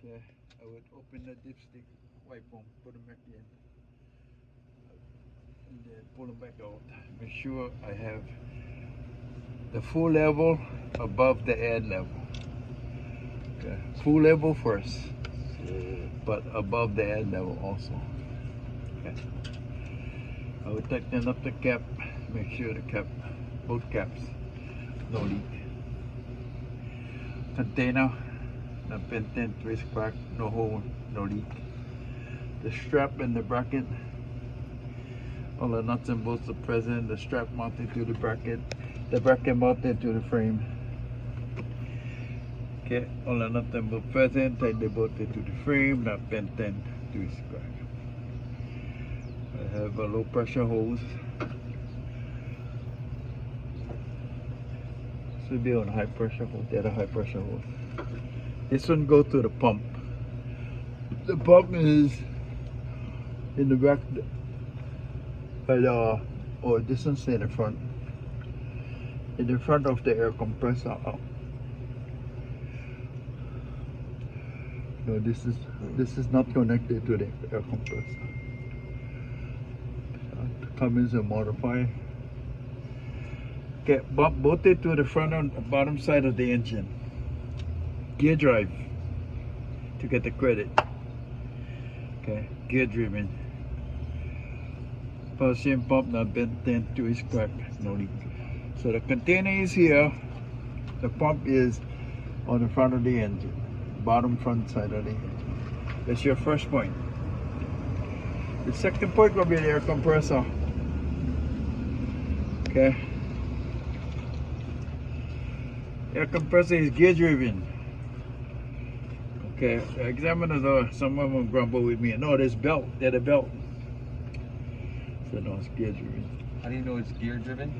Okay, I would open the dipstick, wipe them, put them back in, and then pull them back out. Make sure I have the full level above the air level. Okay, full level first, but above the air level also. Okay, I would tighten up the cap, make sure the cap, both caps, no leak. Container, no pin, twist, crack, no hole, no leak. The strap and the bracket, all the nuts and bolts are present. The strap mounted to the bracket mounted to the frame. Okay, all the nuts and bolts present, tightly bolted to the frame, not pin, twist, crack. I have a low pressure hose. Should be on high pressure hose. The other high pressure hose. This one go to the pump. The pump is in the back, or this one's in the front. In the front of the air compressor. No, this is not connected to the air compressor. Comes a modifier. Okay, bolted to the front and bottom side of the engine. Gear drive to get the credit. Okay, gear driven. Potassium pump, not bent, twist, crack, no leak. So the container is here. The pump is on the front of the engine, bottom front side of the engine. That's your first point. The second point will be the air compressor. Okay. Air compressor is gear driven. Okay, the examiners some of them grumble with me. No, there's belt. There's a belt. So no, it's gear driven. How do you know it's gear driven?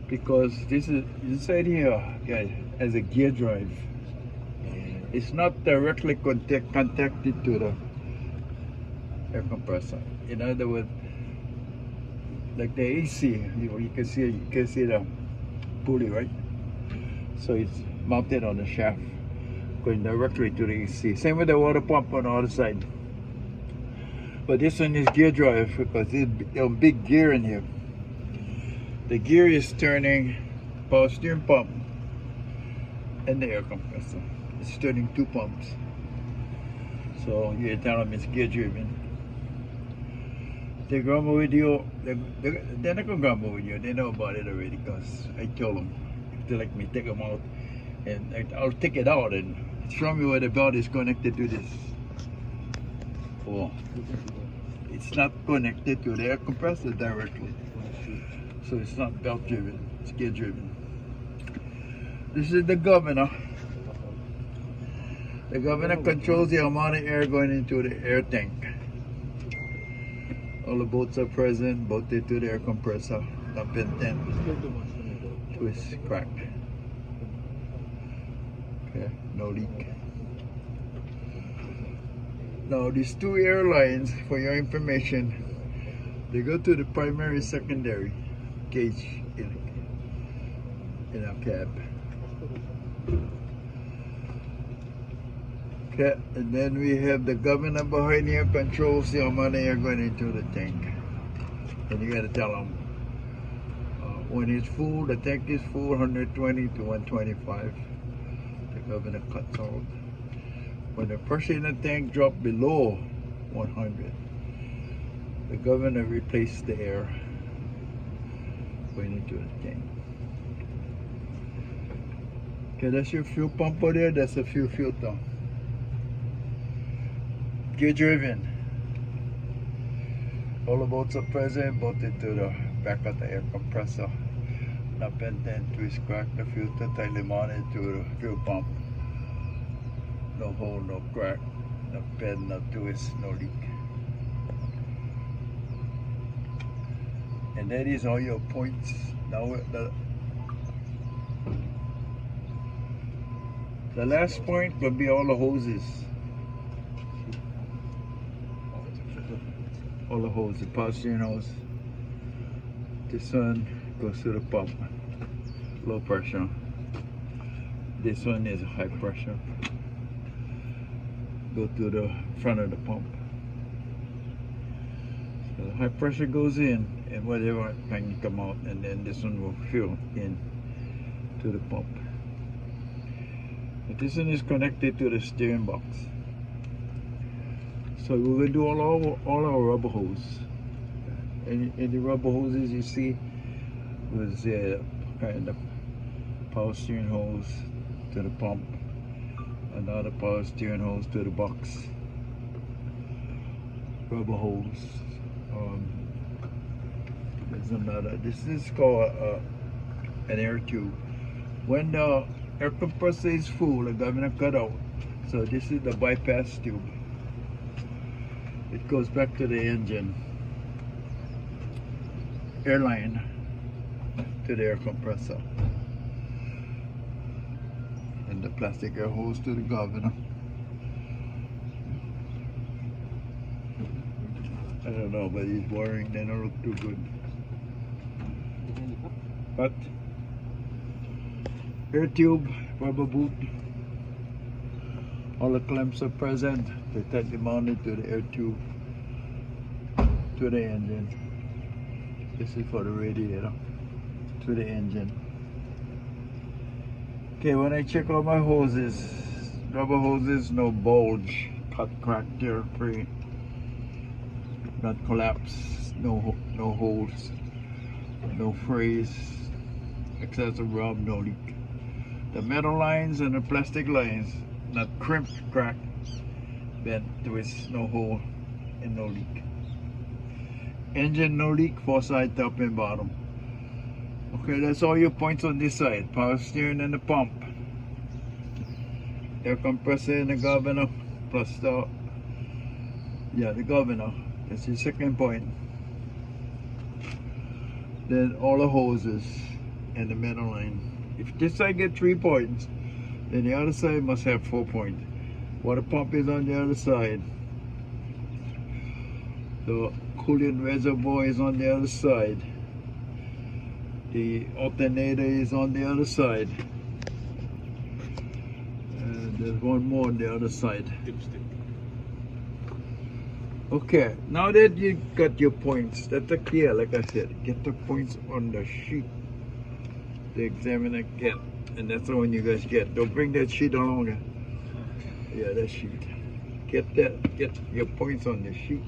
Because this is inside here, guys, as a gear drive. It's not directly connected to the air compressor. In other words, like the AC, you can see the pulley, right? So it's mounted on the shaft, going directly to the AC. Same with the water pump on the other side. But this one is gear drive because it's a big gear in here. The gear is turning power steering pump and the air compressor. It's turning two pumps. So you tell them it's gear driven. They grumble with you. They're not gonna grumble with you. They know about it already because I told them. If they like me, take them out, and I'll take it out and show me where the belt is connected to this. Oh, it's not connected to the air compressor directly, so it's not belt driven. It's gear driven. This is the governor. The governor controls the amount of air going into the air tank. All the bolts are present, bolted to the air compressor, not bent, twist, crack. Okay, no leak. Now these two airlines, for your information, they go to the primary, secondary gauge in our cab. Okay, and then we have the governor behind here controls the amount of air going into the tank. And you gotta tell them when it's full, the tank is full, 120 to 125. The governor cuts out. When the pressure in the tank drops below 100, the governor replaces the air going into the tank. Okay, that's your fuel pump over there. That's a fuel filter. Gear driven. All the bolts are present, bolted to the back of the air compressor. Not bent, twist, crack. The filter tightly mounted to the fuel pump. No hole, no crack, no bend, no twist, no leak. And that is all your points. Now the last point will be all the hoses. All the hoses, the power steering hose. This one goes to the pump, low pressure. This one is high pressure. go to the front of the pump. So the high pressure goes in and whatever can come out, and then this one will fill in to the pump. But this one is connected to the steering box. So we're going to do all our rubber hose. And the rubber hoses you see was kind of power steering hose to the pump, another power steering hose to the box. Rubber hose. There's another. This is called an air tube. When the air compressor is full, the governor cut out. So this is the bypass tube. It goes back to the engine, airline, to the air compressor, and the plastic air hose to the governor. I don't know, but it's boring. They don't look too good. But air tube, rubber boot, all the clamps are present. They tightly mounted to the air tube, to the engine. This is for the radiator, to the engine. Okay, when I check all my hoses, rubber hoses, no bulge, cut, crack, tear free, not collapse, no holes, no frays, excessive rub, no leak. The metal lines and the plastic lines, not crimped, cracked, bent, twist, no hole, and no leak. Engine, no leak, foresight, top and bottom. Okay, that's all your points on this side. Power steering and the pump. Air compressor and the governor, plus the governor. That's your second point. Then all the hoses and the metal line. If this side get 3 points, then the other side must have 4 points. Water pump is on the other side. The coolant reservoir is on the other side. The alternator is on the other side. And there's one more on the other side. Dipstick. Okay, now that you got your points, that's the key, like I said, get the points on the sheet the examiner get, and that's the one you guys get. Don't bring that sheet along. Yeah, that sheet. Get your points on the sheet.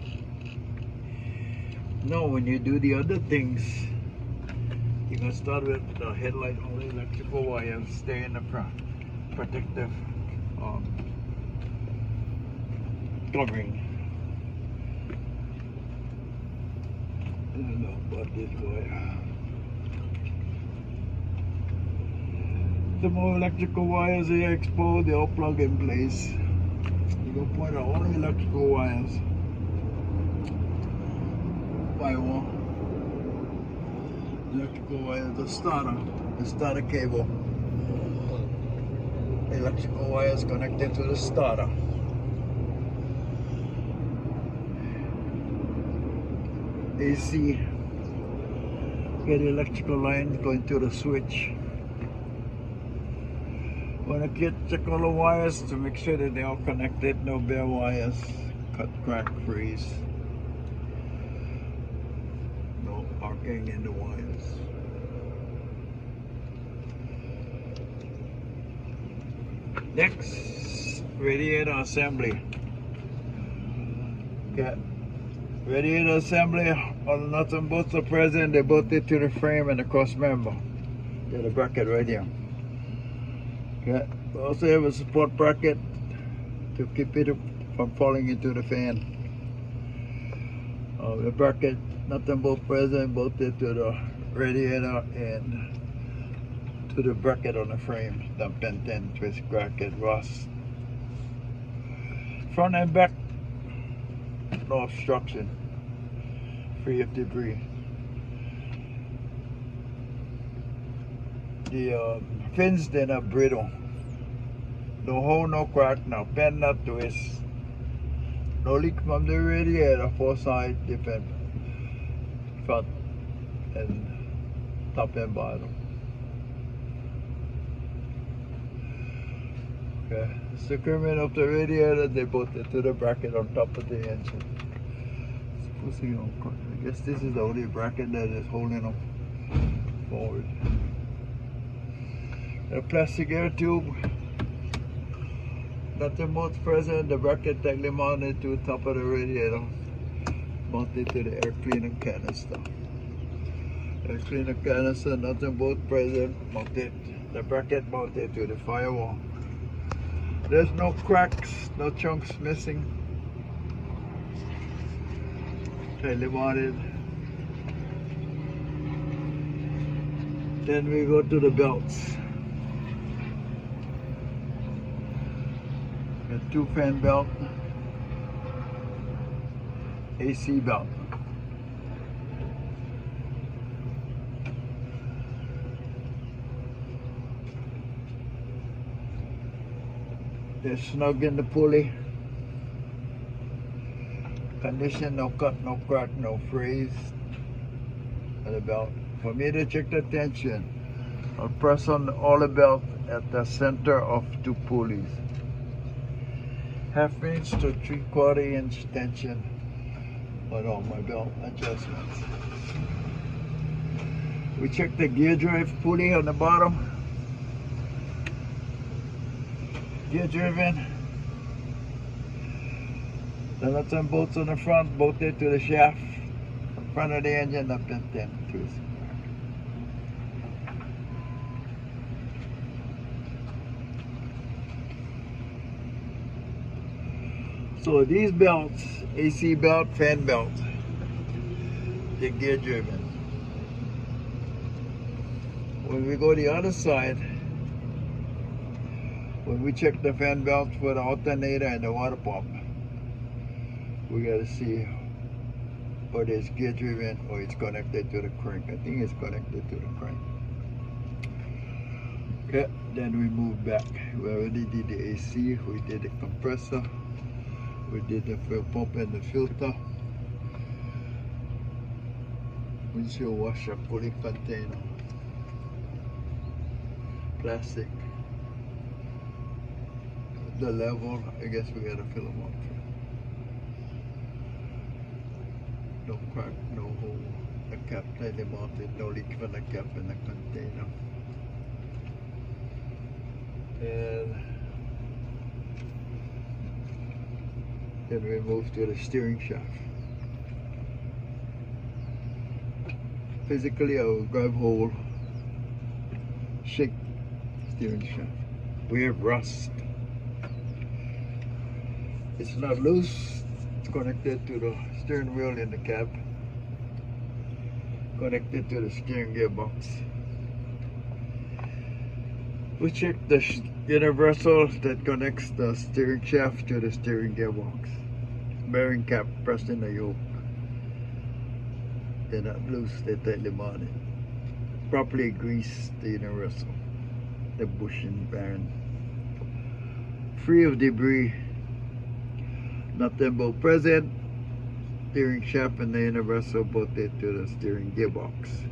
Now when you do the other things, you're gonna start with the headlight, all the electrical wires, stay in the protective covering. I don't know about this wire. The more electrical wires are exposed, they all plug in place. You go point out all the electrical wires. Firewall. Electrical wires, the starter cable. Electrical wires connected to the starter. AC. Get the electrical lines going to the switch. When I check all the wires to make sure that they're all connected, no bare wires, cut, crack, freeze. No arcing in the wires. Next, radiator assembly. Okay. Radiator assembly, all the nuts and bolts are present. They bolted to the frame and the cross member. Get a bracket right here. Okay. We also have a support bracket to keep it from falling into the fan. The bracket, nut and bolt present, bolted to the radiator and to the bracket on the frame. Dump and 10, twist, crack, and rust. Front and back, no obstruction, free of debris. The fins, they're not brittle. No hole, no crack, no bend, no twist. No leak from the radiator, 4 sides, different front and top and bottom. Okay, Securement of the radiator, they put it to the bracket on top of the engine. I guess this is the only bracket that is holding them forward. A plastic air tube, nothing much present. The bracket tightly mounted to the top of the radiator, mounted to the air cleaner canister. Air cleaner canister, nothing but present, mounted. The bracket mounted to the firewall. There's no cracks, no chunks missing. Tightly mounted. Then we go to the belts. A 2-fan belt, AC belt. They're snug in the pulley. Condition, no cut, no crack, no freeze on the belt. For me to check the tension, I'll press on all the belt at the center of 2 pulleys. 1/2 inch to 3/4 inch tension on all my belt adjustments. We check the gear drive pulley on the bottom. Gear driven. The nuts and bolts on the front bolted to the shaft. In front of the engine up and 10 twist. So these belts, AC belt, fan belt, they're gear driven. When we go the other side, when we check the fan belt for the alternator and the water pump, we gotta see whether it's gear driven or it's connected to the crank. I think it's connected to the crank. Okay, then we move back. We already did the AC, we did the compressor. We did the fuel pump and the filter. Windshield washer, cooling container, plastic. The level, I guess we gotta fill them up. No crack, no hole. The cap tightly mounted, no leak from the cap in the container. And then we move to the steering shaft. Physically, I will grab hold, shake steering shaft. We have rust. It's not loose. It's connected to the steering wheel in the cab. Connected to the steering gearbox. We check the universal that connects the steering shaft to the steering gearbox. Bearing cap pressed in the yoke. They're not loose, they're tightly mounted. Properly grease the universal, the bushing bearing. Free of debris. Nothing but present. Steering shaft and the universal bolted to the steering gearbox.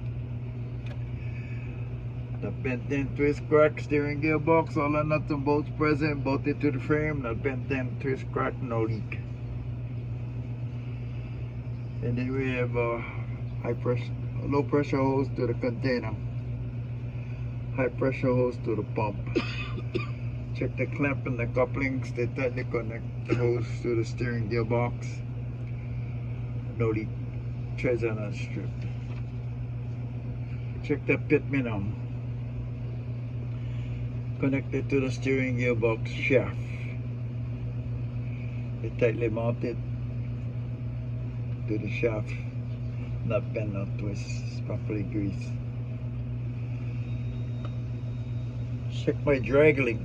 The bent end twist crack steering gearbox, all the nuts and bolts present, bolted to the frame. The bent end twist crack, no leak. And then we have a low pressure hose to the container, high pressure hose to the pump. Check the clamp and the couplings, they tightly connect the hose to the steering gearbox. No leak, treads are not stripped. Check the pitman arm, connected to the steering gearbox shaft. They tightly mounted to the shaft, not bend, not twist, properly greased. Check my drag link.